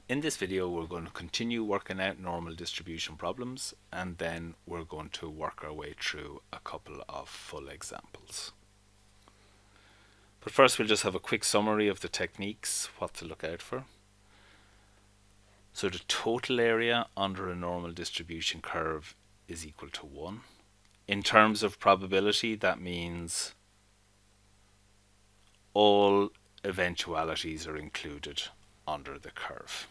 In this video, we're going to continue working out normal distribution problems, and then we're going to work our way through a couple of full examples. But first, we'll just have a quick summary of the techniques, what to look out for. So the total area under a normal distribution curve is equal to 1. In terms of probability, that means all eventualities are included under the curve.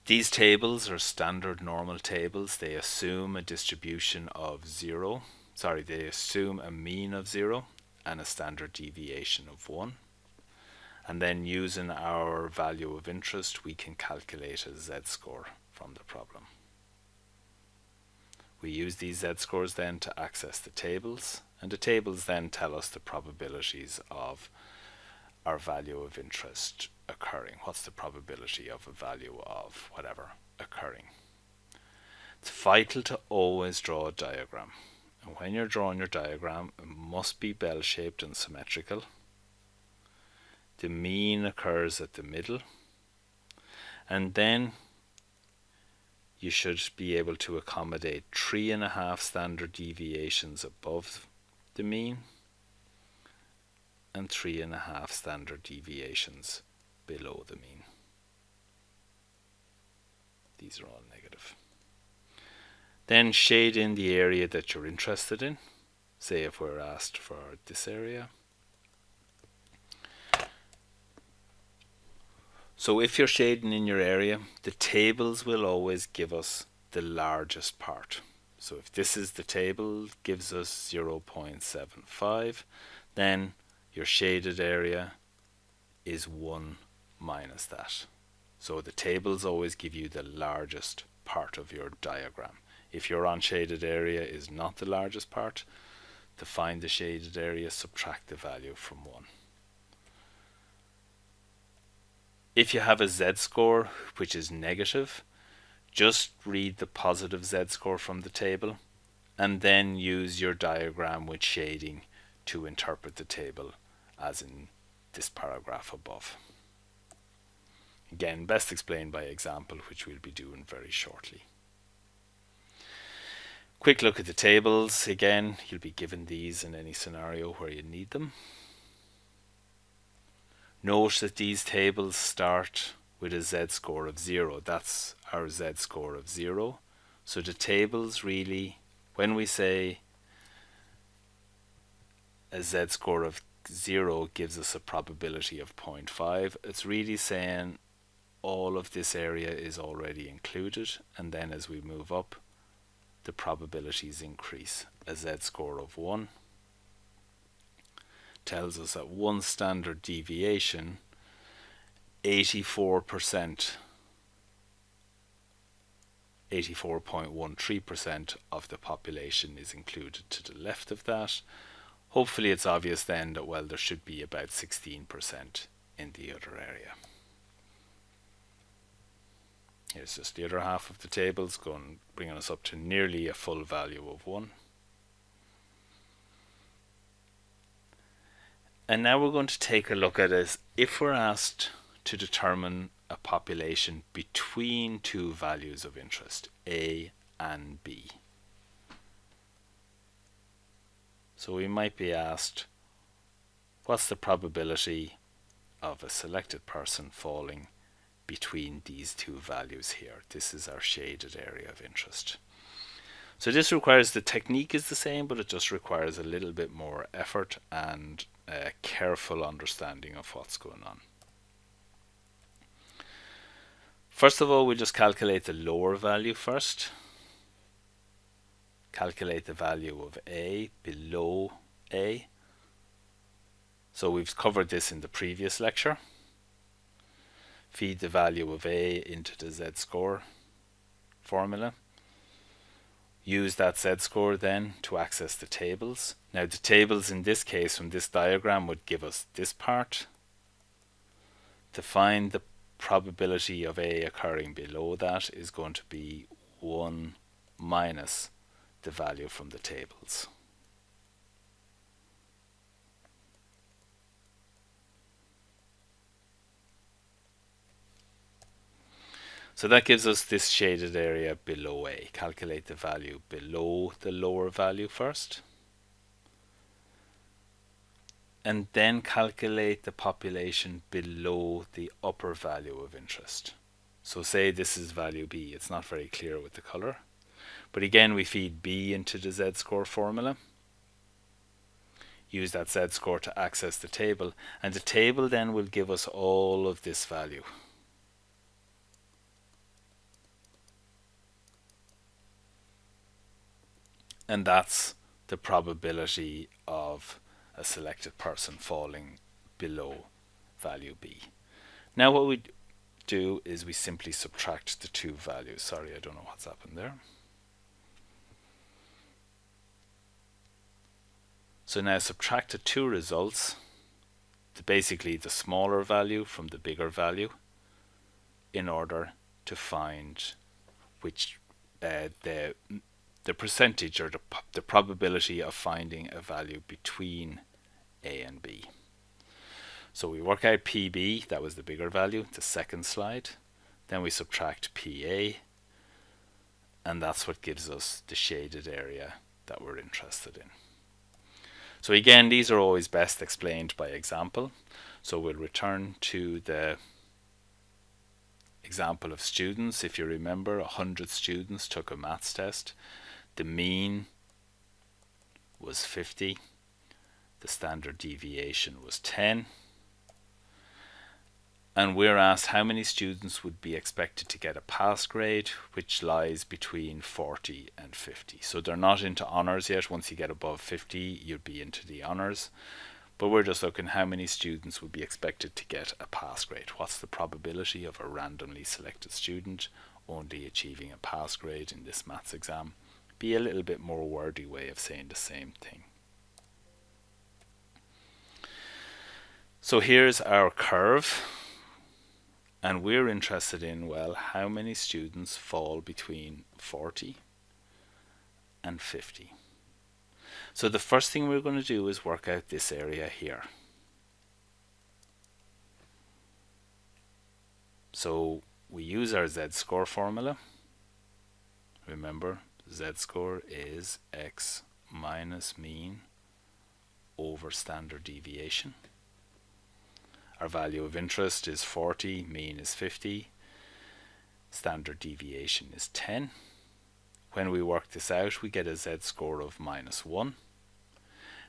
These tables are standard normal tables. They assume a distribution of they assume a mean of 0 and a standard deviation of 1. And then using our value of interest, we can calculate a z-score from the problem. We use these z-scores then to access the tables, and the tables then tell us the probabilities of our value of interest occurring. What's the probability of a value of whatever occurring? It's vital to always draw a diagram. And when you're drawing your diagram, it must be bell-shaped and symmetrical. The mean occurs at the middle. And then you should be able to accommodate 3.5 standard deviations above the mean and 3.5 standard deviations below the mean. These are all negative. Then shade in the area that you're interested in. Say if we're asked for this area. So if you're shading in your area, the tables will always give us the largest part. So if this is the table, gives us 0.75, then your shaded area is 1 minus that. So the tables always give you the largest part of your diagram. If your unshaded area is not the largest part, to find the shaded area, subtract the value from 1. If you have a z-score which is negative, just read the positive z-score from the table and then use your diagram with shading to interpret the table as in this paragraph above. Again, best explained by example, which we'll be doing very shortly. Quick look at the tables. Again, you'll be given these in any scenario where you need them. Note that these tables start with a z-score of 0. That's our z-score of 0. So the tables really, when we say a z-score of 0 gives us a probability of 0.5, it's really saying all of this area is already included, and then as we move up, the probabilities increase. A z-score of 1 tells us at 1 standard deviation, 84.13% of the population is included to the left of that. Hopefully it's obvious then that, well, there should be about 16% in the other area. Here's just the other half of the tables, bringing us up to nearly a full value of 1. And now we're going to take a look at it if we're asked to determine a population between two values of interest, A and B. So we might be asked, what's the probability of a selected person falling between these two values here? This is our shaded area of interest. So this requires, the technique is the same, but it just requires a little bit more effort and a careful understanding of what's going on. First of all, we'll just calculate the lower value first. Calculate the value of A below A. So we've covered this in the previous lecture. Feed the value of A into the z-score formula. Use that z-score then to access the tables. Now the tables in this case from this diagram would give us this part. To find the probability of A occurring below that is going to be 1 minus the value from the tables. So that gives us this shaded area below A. Calculate the value below the lower value first. And then calculate the population below the upper value of interest. So say this is value B. It's not very clear with the color. But again, we feed B into the z-score formula. Use that z-score to access the table. And the table then will give us all of this value. And that's the probability of a selected person falling below value B. Now what we do is we simply subtract the two values. Sorry, I don't know what's happened there. So now subtract the two results, basically the smaller value from the bigger value, in order to find which the percentage or the probability of finding a value between A and B. So we work out PB, that was the bigger value, the second slide. Then we subtract PA, and that's what gives us the shaded area that we're interested in. So again, these are always best explained by example. So we'll return to the example of students. If you remember, 100 students took a maths test. The mean was 50. The standard deviation was 10. And we're asked how many students would be expected to get a pass grade, which lies between 40 and 50. So they're not into honours yet. Once you get above 50, you'd be into the honours. But we're just looking how many students would be expected to get a pass grade. What's the probability of a randomly selected student only achieving a pass grade in this maths exam? Be a little bit more wordy way of saying the same thing. So here's our curve. And we're interested in, well, how many students fall between 40 and 50. So the first thing we're going to do is work out this area here. So we use our z-score formula. Remember, z-score is x minus mean over standard deviation. Our value of interest is 40, mean is 50, standard deviation is 10. When we work this out, we get a z-score of -1.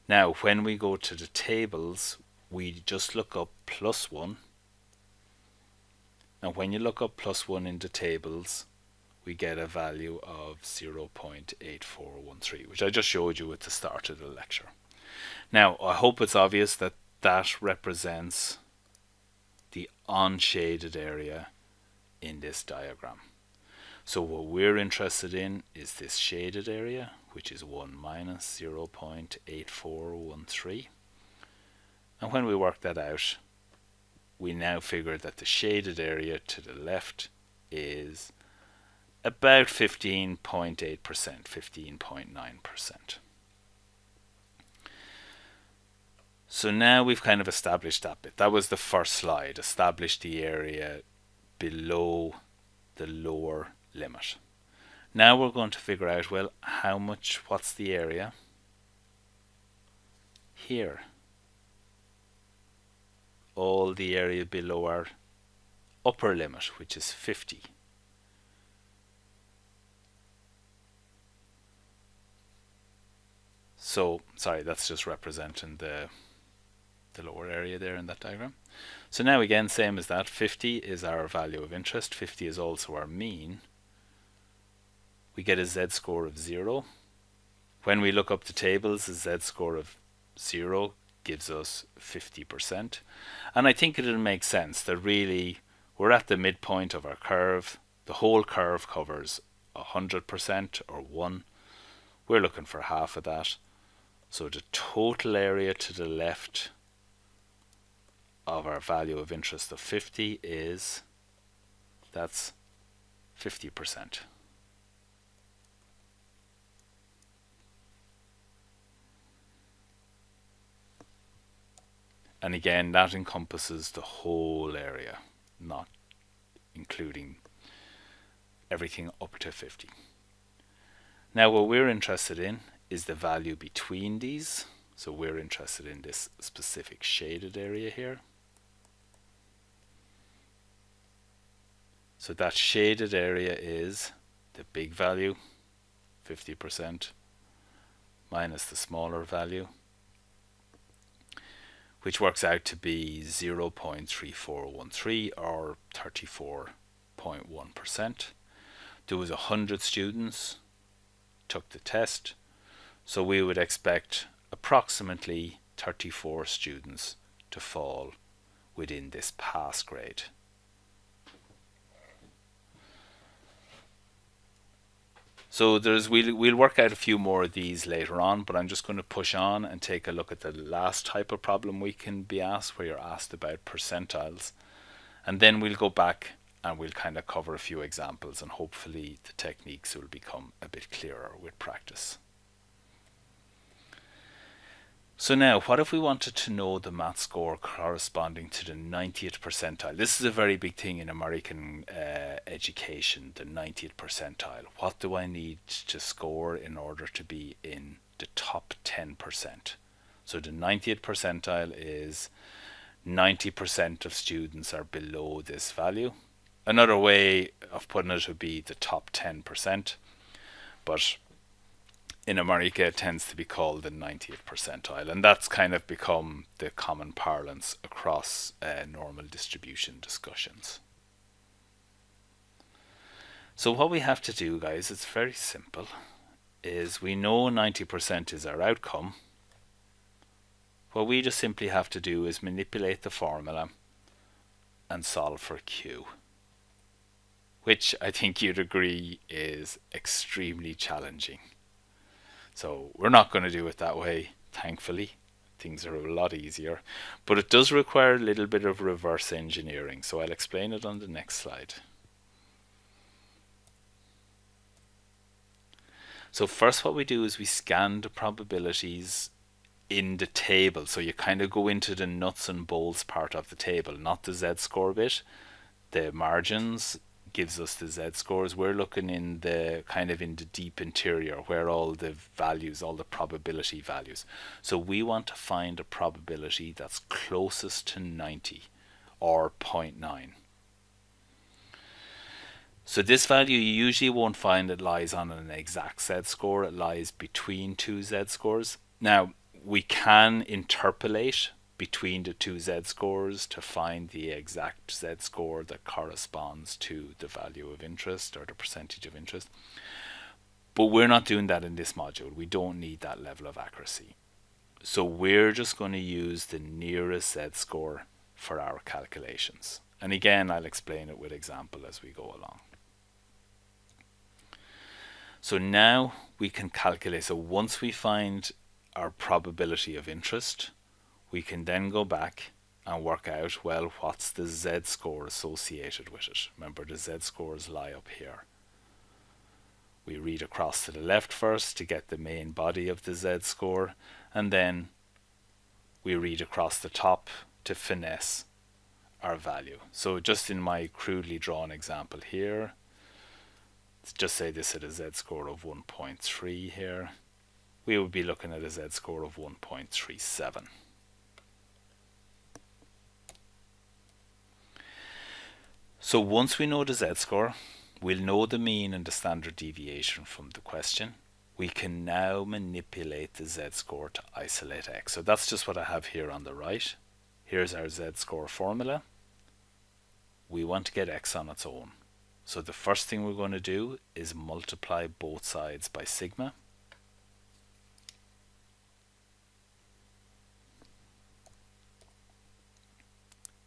Now, when we go to the tables, we just look up +1. And when you look up +1 in the tables, we get a value of 0.8413, which I just showed you at the start of the lecture. Now, I hope it's obvious that that represents the unshaded area in this diagram. So what we're interested in is this shaded area, which is 1 minus 0.8413. And when we work that out, we now figure that the shaded area to the left is about 15.8%, 15.9%. So now we've kind of established that bit. That was the first slide, established the area below the lower limit. Now we're going to figure out, well, what's the area here? All the area below our upper limit, which is 50. So, sorry, that's just representing the lower area there in that diagram. So now again, same as that, 50 is our value of interest, 50 is also our mean. We get a z-score of 0. When we look up the tables, a z-score of 0 gives us 50%. And I think it'll make sense that really we're at the midpoint of our curve. The whole curve covers 100% or 1. We're looking for half of that. So the total area to the left of our value of interest of 50 that's 50%. And again, that encompasses the whole area, not including everything up to 50. Now what we're interested in is the value between these. So we're interested in this specific shaded area here. So that shaded area is the big value, 50%, minus the smaller value, which works out to be 0.3413 or 34.1%. There was 100 students took the test, so we would expect approximately 34 students to fall within this pass grade. So we'll work out a few more of these later on, but I'm just going to push on and take a look at the last type of problem we can be asked, where you're asked about percentiles. And then we'll go back and we'll kind of cover a few examples, and hopefully the techniques will become a bit clearer with practice. So now, what if we wanted to know the math score corresponding to the 90th percentile? This is a very big thing in American education, the 90th percentile. What do I need to score in order to be in the top 10%? So the 90th percentile is 90% of students are below this value. Another way of putting it would be the top 10%, but in America it tends to be called the 90th percentile, and that's kind of become the common parlance across normal distribution discussions. So what we have to do, guys, it's very simple, is we know 90% is our outcome. What we just simply have to do is manipulate the formula and solve for Q, which I think you'd agree is extremely challenging. So we're not going to do it that way, thankfully. Things are a lot easier, but it does require a little bit of reverse engineering, so I'll explain it on the next slide. So first what we do is we scan the probabilities in the table. So you kind of go into the nuts and bolts part of the table, not the z-score bit. The margins gives us the z-scores. We're looking in the kind of in the deep interior where all the values, all the probability values. So we want to find a probability that's closest to 90 or 0.9. So this value you usually won't find it lies on an exact z-score. It lies between two z-scores. Now we can interpolate between the two z-scores to find the exact z-score that corresponds to the value of interest or the percentage of interest. But we're not doing that in this module. We don't need that level of accuracy. So we're just going to use the nearest z-score for our calculations. And again, I'll explain it with example as we go along. So now we can calculate. So once we find our probability of interest, we can then go back and work out, well, what's the z-score associated with it. Remember, the z-scores lie up here. We read across to the left first to get the main body of the z-score, and then we read across the top to finesse our value. So just in my crudely drawn example here, let's just say this had a z-score of 1.3 here. We would be looking at a z-score of 1.37. So once we know the z-score, we'll know the mean and the standard deviation from the question. We can now manipulate the z-score to isolate x. So that's just what I have here on the right. Here's our z-score formula. We want to get x on its own. So the first thing we're going to do is multiply both sides by sigma.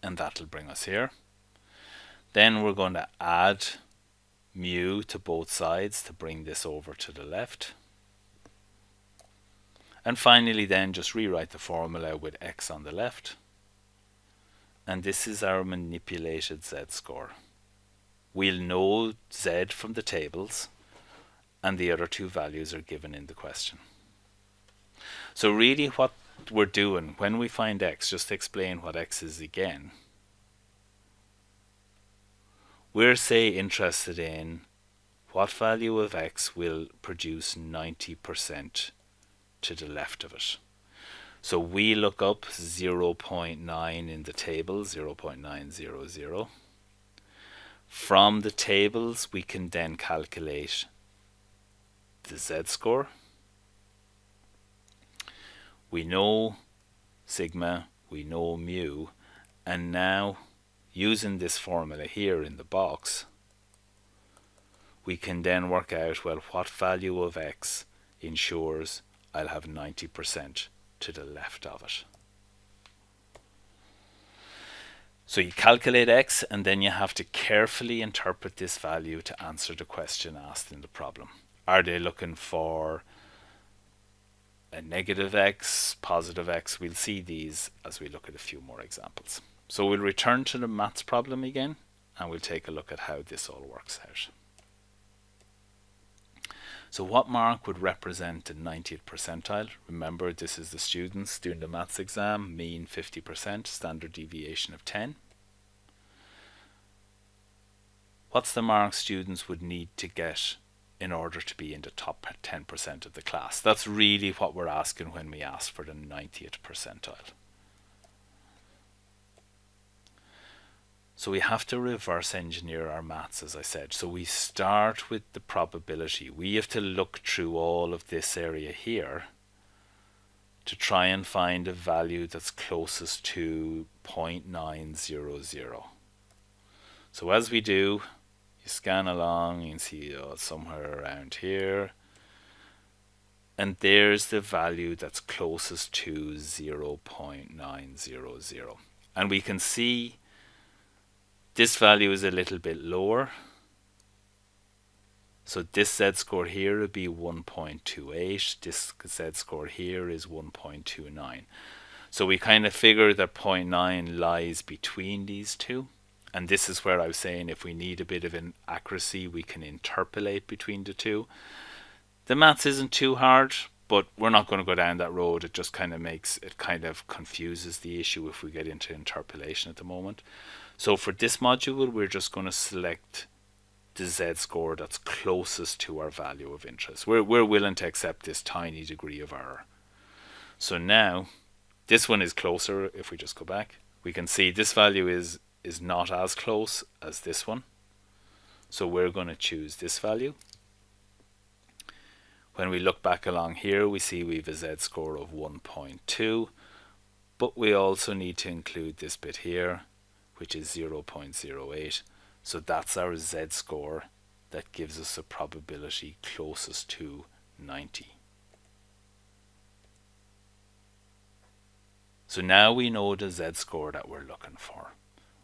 And that'll bring us here. Then we're going to add mu to both sides to bring this over to the left. And finally then just rewrite the formula with x on the left. And this is our manipulated z-score. We'll know z from the tables, and the other two values are given in the question. So really what we're doing when we find x, just to explain what x is again, we're say interested in what value of x will produce 90% to the left of it? So we look up 0.9 in the table, 0.900. From the tables, we can then calculate the z-score. We know sigma, we know mu, and now using this formula here in the box, we can then work out, well, what value of x ensures I'll have 90% to the left of it. So you calculate x, and then you have to carefully interpret this value to answer the question asked in the problem. Are they looking for a negative x, positive x? We'll see these as we look at a few more examples. So we'll return to the maths problem again, and we'll take a look at how this all works out. So what mark would represent the 90th percentile? Remember, this is the students doing the maths exam, mean 50%, standard deviation of 10. What's the mark students would need to get in order to be in the top 10% of the class? That's really what we're asking when we ask for the 90th percentile. So we have to reverse engineer our maths, as I said. So we start with the probability. We have to look through all of this area here to try and find a value that's closest to 0.900. So as we do, you scan along, you can see it's somewhere around here. And there's the value that's closest to 0.900. And we can see this value is a little bit lower. So this z-score here would be 1.28. This z-score here is 1.29. So we kind of figure that 0.9 lies between these two. And this is where I was saying if we need a bit of an accuracy, we can interpolate between the two. The maths isn't too hard, but we're not going to go down that road. It just kind of confuses the issue if we get into interpolation at the moment. So for this module, we're just going to select the z-score that's closest to our value of interest. We're willing to accept this tiny degree of error. So now, this one is closer. If we just go back, we can see this value is not as close as this one. So we're going to choose this value. When we look back along here, we see we have a z-score of 1.2, but we also need to include this bit here, which is 0.08. So that's our z-score that gives us a probability closest to 90. So now we know the z-score that we're looking for.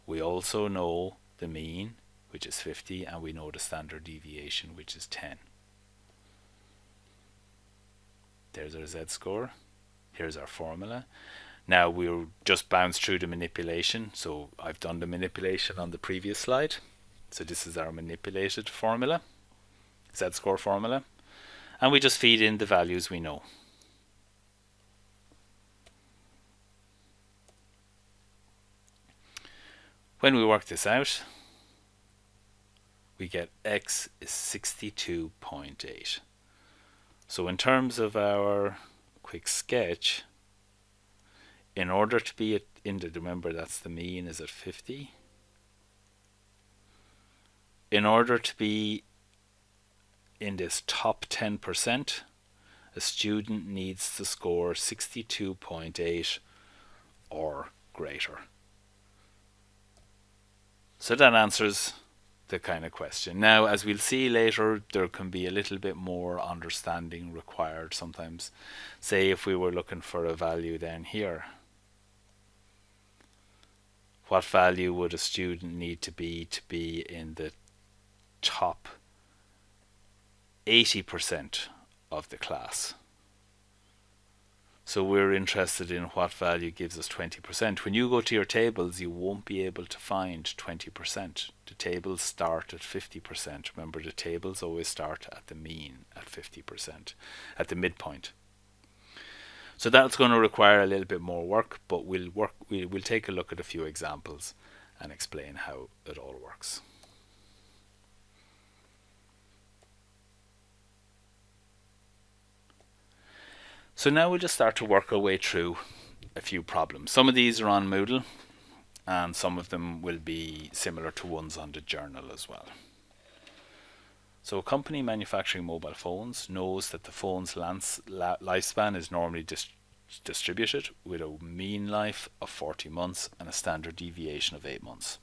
We also know the mean, which is 50, and we know the standard deviation, which is 10. There's our z-score. Here's our formula. Now we'll just bounce through the manipulation. So I've done the manipulation on the previous slide. So this is our manipulated formula, z-score formula. And we just feed in the values we know. When we work this out, we get x is 62.8. So in terms of our quick sketch, in order to be remember that's the mean is at 50. In order to be in this top 10%, a student needs to score 62.8 or greater. So that answers the kind of question. Now, as we'll see later, there can be a little bit more understanding required sometimes. Say if we were looking for a value then here, what value would a student need to be in the top 80% of the class? So we're interested in what value gives us 20%. When you go to your tables, you won't be able to find 20%. The tables start at 50%. Remember, the tables always start at the mean at 50%, at the midpoint. So that's going to require a little bit more work, but we'll take a look at a few examples and explain how it all works. So now we'll just start to work our way through a few problems. Some of these are on Moodle, and some of them will be similar to ones on the journal as well. So a company manufacturing mobile phones knows that the phone's lifespan is normally distributed with a mean life of 40 months and a standard deviation of 8 months.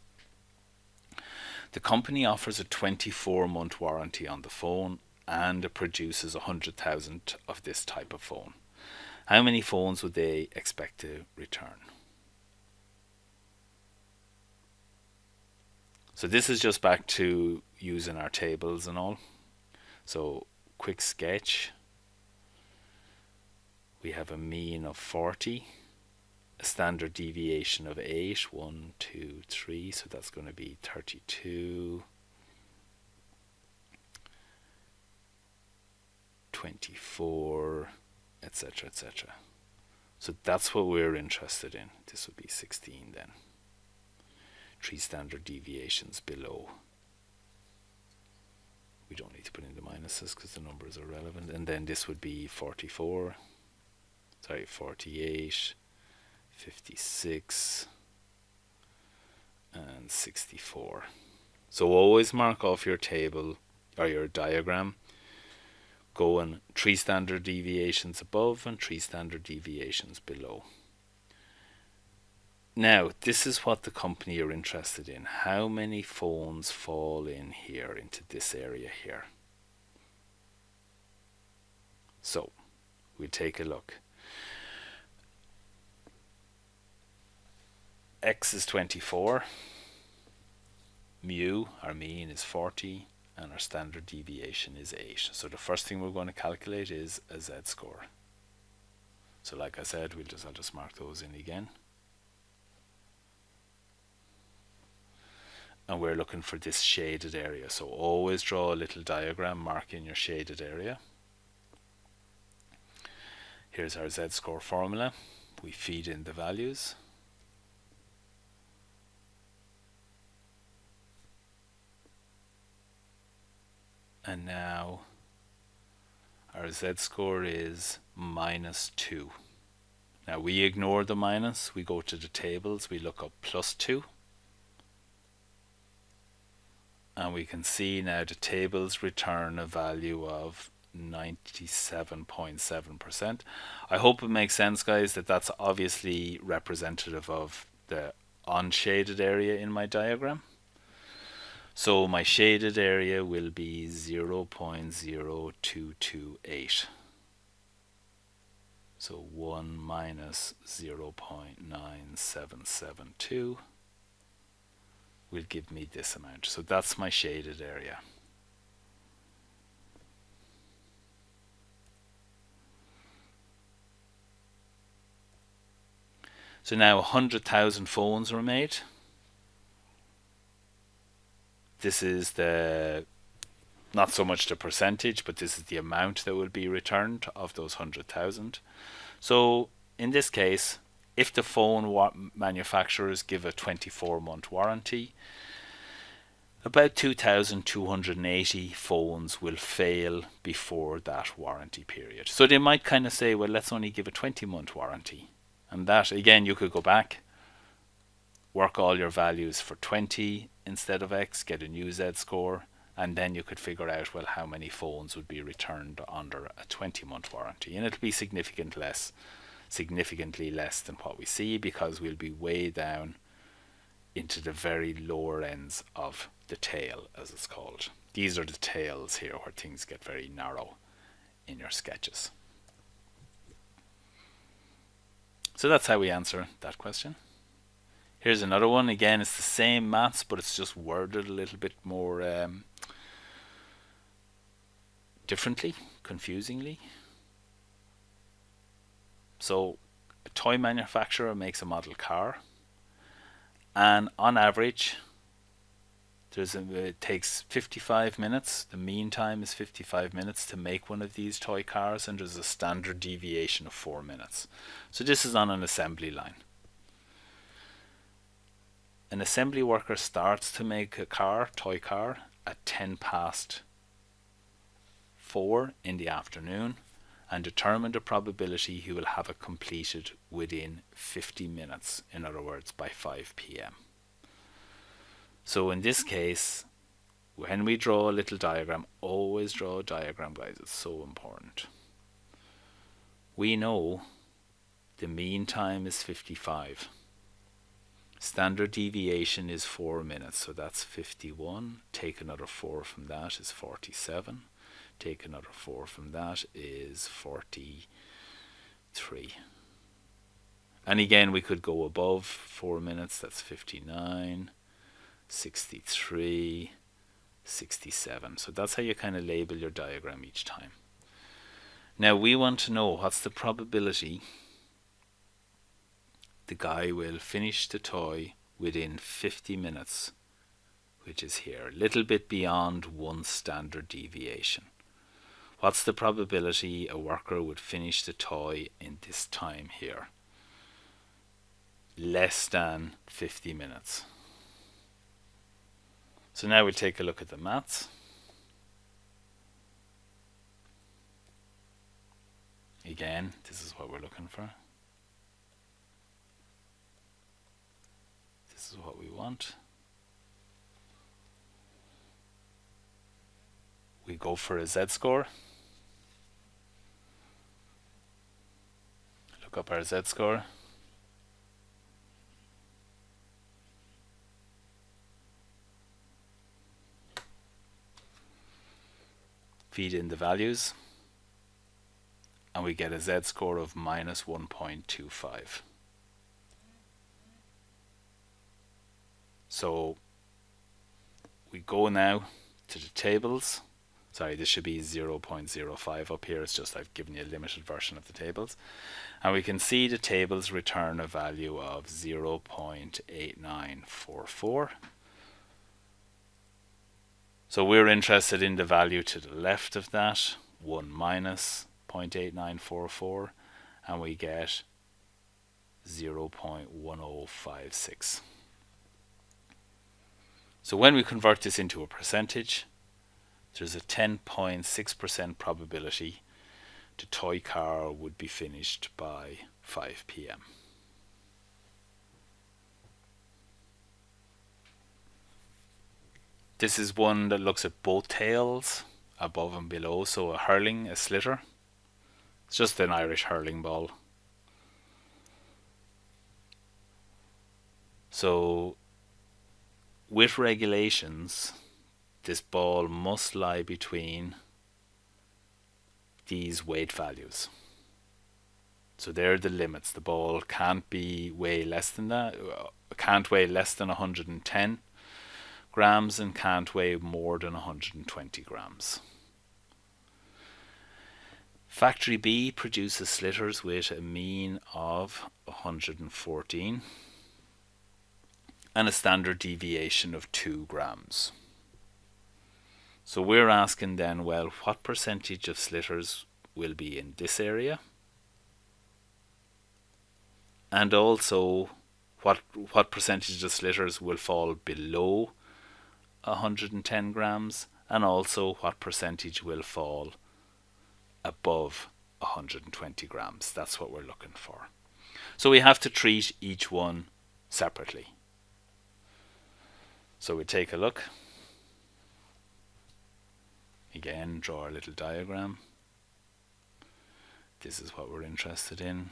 The company offers a 24-month warranty on the phone, and it produces 100,000 of this type of phone. How many phones would they expect to return? So this is just back to using our tables and all. So quick sketch. We have a mean of 40, a standard deviation of 8, 1, 2, 3, so that's going to be 32, 24, etc., etc. So that's what we're interested in. This would be 16 then. 3 standard deviations below. We don't need to put in the minuses because the numbers are relevant. And then this would be 48, 56, and 64. So always mark off your table or your diagram going 3 standard deviations above and 3 standard deviations below. Now, this is what the company are interested in. How many phones fall in here into this area here? So, we'll take a look. X is 24. Mu, our mean, is 40. And our standard deviation is 8. So the first thing we're going to calculate is a z-score. So like I said, I'll just mark those in again. And we're looking for this shaded area. So always draw a little diagram marking your shaded area. Here's our z-score formula. We feed in the values. And now our z-score is -2. Now we ignore the minus, we go to the tables, we look up +2. And we can see now the tables return a value of 97.7%. I hope it makes sense, guys, that that's obviously representative of the unshaded area in my diagram. So my shaded area will be 0.0228. So 1 minus 0.9772 will give me this amount. So that's my shaded area. So now 100,000 phones were made. This is not so much the percentage, but this is the amount that will be returned of those 100,000. So in this case, if the phone manufacturers give a 24-month warranty, about 2,280 phones will fail before that warranty period. So they might kind of say, well, let's only give a 20-month warranty. And that, again, you could go back, work all your values for 20 instead of X, get a new Z-score, and then you could figure out, well, how many phones would be returned under a 20-month warranty. And it'll be significantly less than what we see, because we'll be way down into the very lower ends of the tail, as it's called. These are the tails here where things get very narrow in your sketches. So that's how we answer that question. Here's another one. Again, it's the same maths, but it's just worded a little bit more differently, confusingly. So a toy manufacturer makes a model car, and on average it takes 55 minutes. The mean time is 55 minutes to make one of these toy cars, and there's a standard deviation of 4 minutes. So this is on an assembly line. An assembly worker starts to make a toy car, at 4:10 in the afternoon, and determine the probability he will have it completed within 50 minutes, in other words by 5 p.m. So in this case, when we draw a little diagram, always draw a diagram, guys, it's so important. We know the mean time is 55. Standard deviation is 4 minutes, so that's 51. Take another 4 from that is 47. Take another 4 from that is 43. And again, we could go above 4 minutes, that's 59, 63, 67. So that's how you kind of label your diagram each time. Now we want to know what's the probability the guy will finish the toy within 50 minutes, which is here, a little bit beyond 1 standard deviation. What's the probability a worker would finish the toy in this time here? Less than 50 minutes. So now we'll take a look at the maths. Again, this is what we're looking for. This is what we want. We go for a z-score. Look up our z-score. Feed in the values, and we get a z-score of minus 1.25. So we go now to the tables. Sorry, this should be 0.05 up here. It's just I've given you a limited version of the tables. And we can see the tables return a value of 0.8944. So we're interested in the value to the left of that, 1 minus 0.8944, and we get 0.1056. So when we convert this into a percentage, there's a 10.6% probability the toy car would be finished by 5 p.m. This is one that looks at both tails, above and below, so a hurling, a slitter. It's just an Irish hurling ball. So with regulations, this ball must lie between these weight values. So they're the limits. The ball can't weigh less than that, can't weigh less than 110 grams and can't weigh more than 120 grams. Factory B produces slitters with a mean of 114 and a standard deviation of 2 grams. So we're asking then, well, what percentage of slitters will be in this area? And also, what percentage of slitters will fall below 110 grams? And also, what percentage will fall above 120 grams? That's what we're looking for. So we have to treat each one separately. So we take a look. Again, draw our little diagram. This is what we're interested in.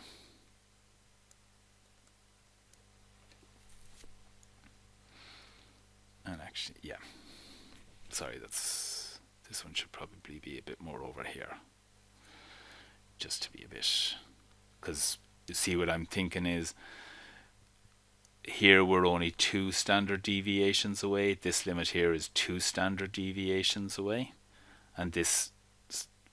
And actually, yeah. Sorry, this one should probably be a bit more over here. Just to be a bit, because you see what I'm thinking is, here we're only 2 standard deviations away. This limit here is 2 standard deviations away. And this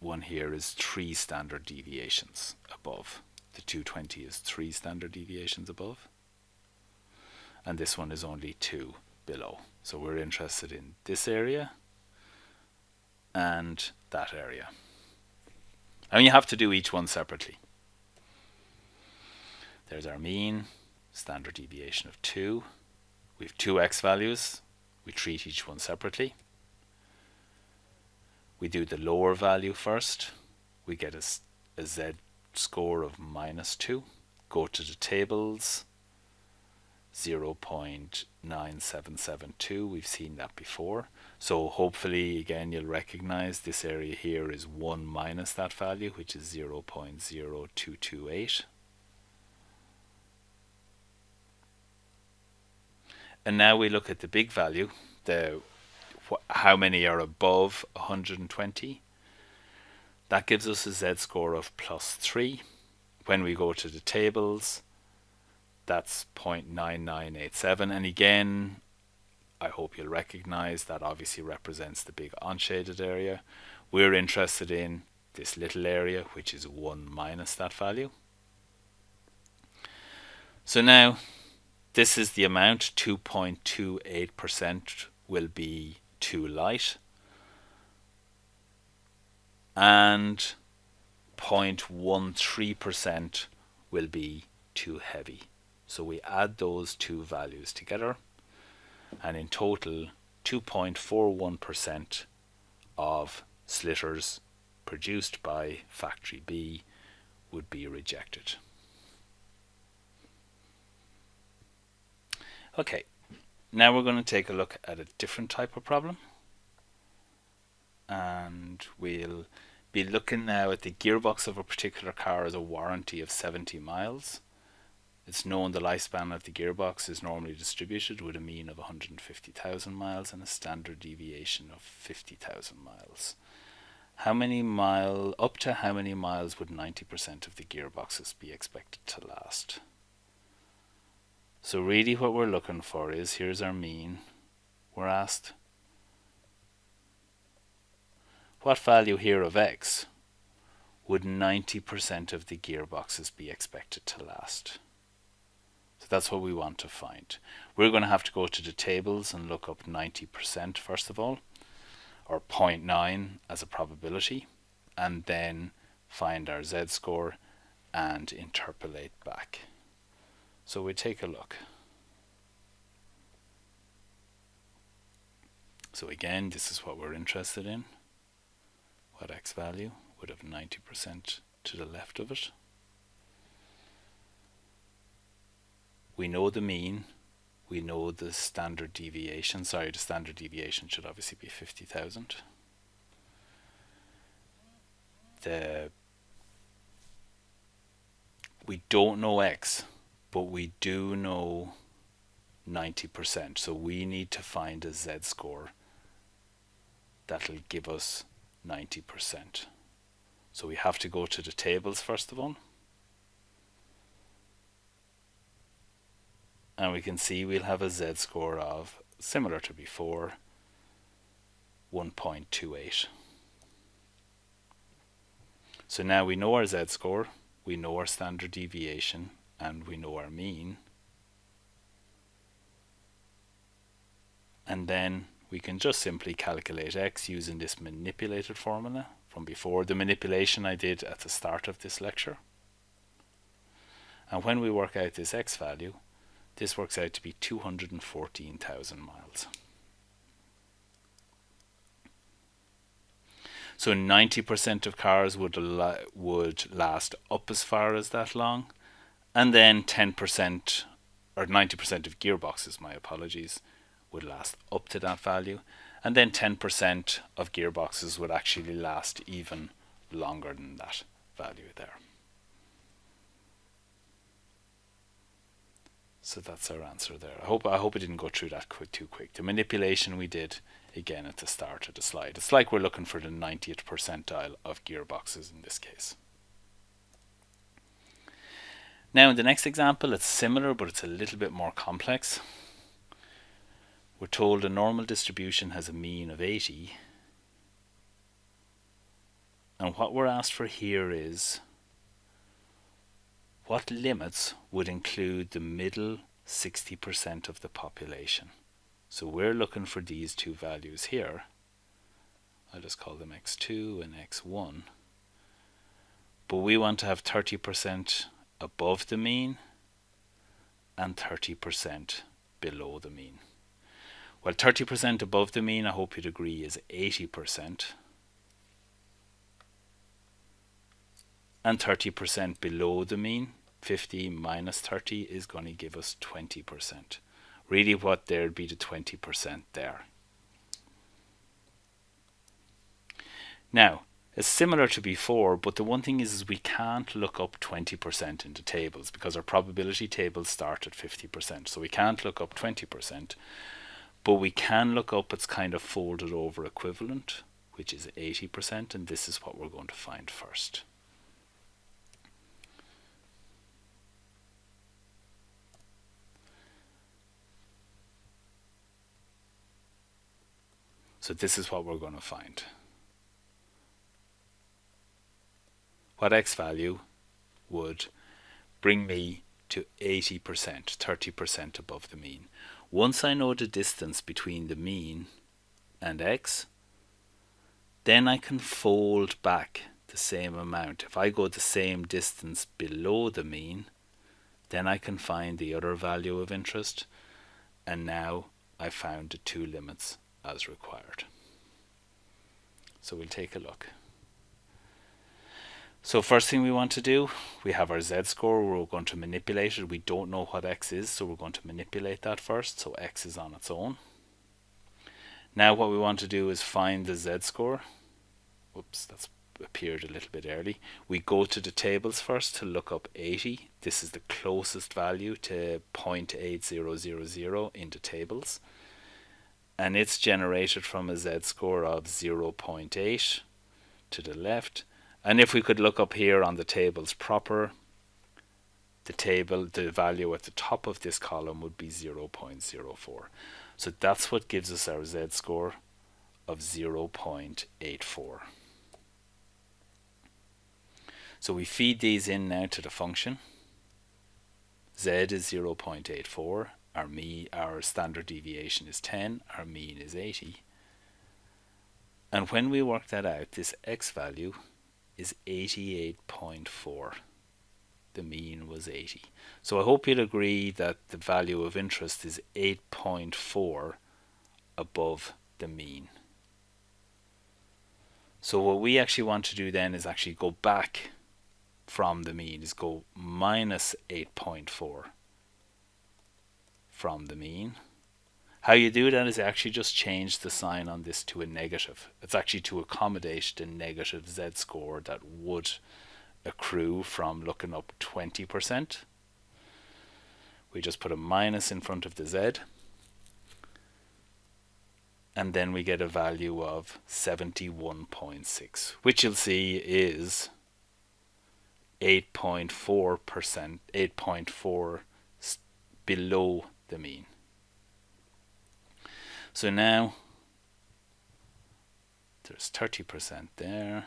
one here is 3 standard deviations above. The 220 is 3 standard deviations above. And this one is only 2 below. So we're interested in this area and that area. And you have to do each one separately. There's our mean, standard deviation of 2. We have 2 x values. We treat each one separately. We do the lower value first. We get a a Z score of -2. Go to the tables, 0.9772. We've seen that before. So hopefully, again, you'll recognize this area here is 1 minus that value, which is 0.0228. And now we look at the big value, how many are above 120. That gives us a Z score of +3. When we go to the tables, that's 0.9987. And again, I hope you'll recognize that obviously represents the big unshaded area. We're interested in this little area, which is 1 minus that value. So now, this is the amount. 2.28% will be too light, and 0.13% will be too heavy. So we add those two values together, and in total 2.41% of slitters produced by factory B would be rejected. Okay, now we're going to take a look at a different type of problem, and we'll be looking now at the gearbox of a particular car as a warranty of 70 miles. It's known the lifespan of the gearbox is normally distributed with a mean of 150,000 miles and a standard deviation of 50,000 miles. Up to how many miles would 90% of the gearboxes be expected to last? So really what we're looking for is, here's our mean. We're asked, what value here of X would 90% of the gearboxes be expected to last? So that's what we want to find. We're going to have to go to the tables and look up 90% first of all, or 0.9 as a probability, and then find our Z score and interpolate back. So we take a look. So again, this is what we're interested in. What X value would have 90% to the left of it. We know the mean. We know the standard deviation. Sorry, the standard deviation should obviously be 50,000. We don't know X, but we do know 90%. So we need to find a Z score that'll give us 90%. So we have to go to the tables first of all. And we can see we'll have a Z score of, similar to before, 1.28. So now we know our Z score, we know our standard deviation, and we know our mean. And then we can just simply calculate X using this manipulated formula from before, the manipulation I did at the start of this lecture. And when we work out this X value, this works out to be 214,000 miles. So 90% of cars would last up as far as that long, and then 10%, or 90% of gearboxes, my apologies, would last up to that value, and then 10% of gearboxes would actually last even longer than that value there. So that's our answer there. I hope I didn't go through that too quick. The manipulation we did again at the start of the slide. It's like we're looking for the 90th percentile of gearboxes in this case. Now in the next example, it's similar, but it's a little bit more complex. We're told a normal distribution has a mean of 80. And what we're asked for here is, what limits would include the middle 60% of the population? So we're looking for these two values here. I'll just call them x2 and x1. But we want to have 30% above the mean and 30% below the mean. Well, 30% above the mean, I hope you'd agree, is 80%. and 30% below the mean, 50 minus 30 is going to give us 20%. Really what there'd be the 20% there. Now, it's similar to before, but the one thing is we can't look up 20% into tables because our probability tables start at 50%. So we can't look up 20%, but we can look up its kind of folded over equivalent, which is 80%, and this is what we're going to find first. So this is what we're going to find. What x value would bring me to 80%, 30% above the mean. Once I know the distance between the mean and x, then I can fold back the same amount. If I go the same distance below the mean, then I can find the other value of interest, and now I found the two limits as required. So we'll take a look. So first thing we want to do, we have our z-score, we're going to manipulate it. We don't know what x is, so we're going to manipulate that first, so x is on its own. Now what we want to do is find the z-score. Oops, that's appeared a little bit early. We go to the tables first to look up 80. This is the closest value to 0.8000 in the tables. And it's generated from a z-score of 0.8 to the left. And if we could look up here on the tables proper, the value at the top of this column would be 0.04. So that's what gives us our z-score of 0.84. So we feed these in now to the function. Z is 0.84, our standard deviation is 10, our mean is 80. And when we work that out, this x value is 88.4. The mean was 80. So I hope you'll agree that the value of interest is 8.4 above the mean. So what we actually want to do then is actually go back from the mean, is go minus 8.4 from the mean. How you do that is actually just change the sign on this to a negative. It's actually to accommodate the negative z-score that would accrue from looking up 20%. We just put a minus in front of the z, and then we get a value of 71.6, which you'll see is 8.4%, 8.4 below the mean. So now there's 30% there,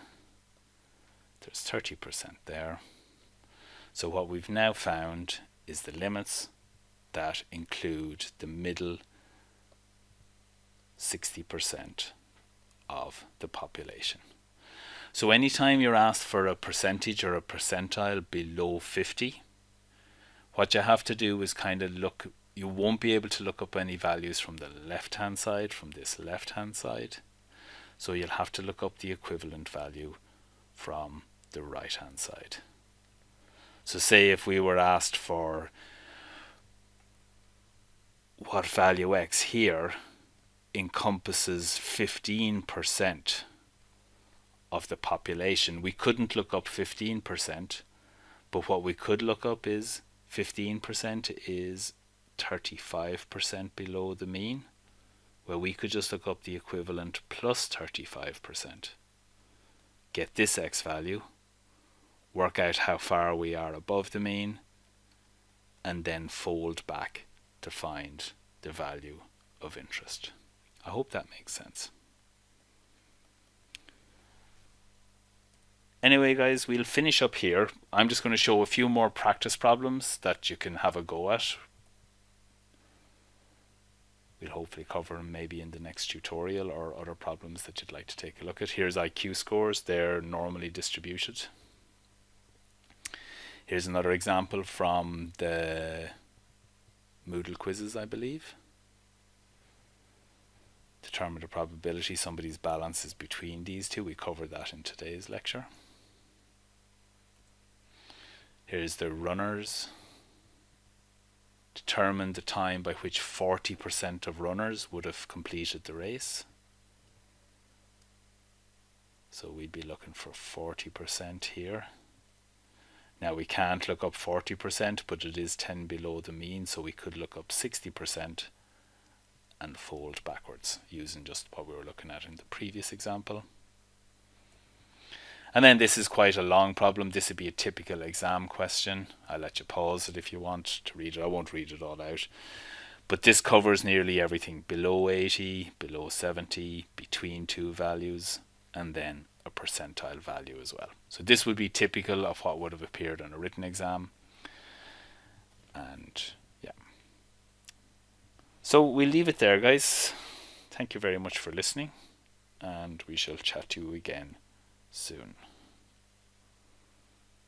there's 30% there. So what we've now found is the limits that include the middle 60% of the population. So anytime you're asked for a percentage or a percentile below 50, what you have to do is kind of look. You won't be able to look up any values from the left hand side, from this left hand side. So you'll have to look up the equivalent value from the right hand side. So say if we were asked for what value x here encompasses 15% of the population, we couldn't look up 15%, but what we could look up is 15% is 35% below the mean. Well, we could just look up the equivalent plus 35%, get this x value, work out how far we are above the mean, and then fold back to find the value of interest. I hope that makes sense. Anyway, guys, we'll finish up here. I'm just going to show a few more practice problems that you can have a go at. We'll hopefully cover them maybe in the next tutorial or other problems that you'd like to take a look at. Here's IQ scores. They're normally distributed. Here's another example from the Moodle quizzes, I believe. Determine the probability somebody's balance is between these two. We covered that in today's lecture. Here's the runners. Determine the time by which 40% of runners would have completed the race. So we'd be looking for 40% here. Now we can't look up 40%, but it is 10 below the mean, so we could look up 60% and fold backwards using just what we were looking at in the previous example. And then this is quite a long problem. This would be a typical exam question. I'll let you pause it if you want to read it. I won't read it all out. But this covers nearly everything below 80, below 70, between two values, and then a percentile value as well. So this would be typical of what would have appeared on a written exam. And yeah. So we'll leave it there, guys. Thank you very much for listening, and we shall chat to you again soon.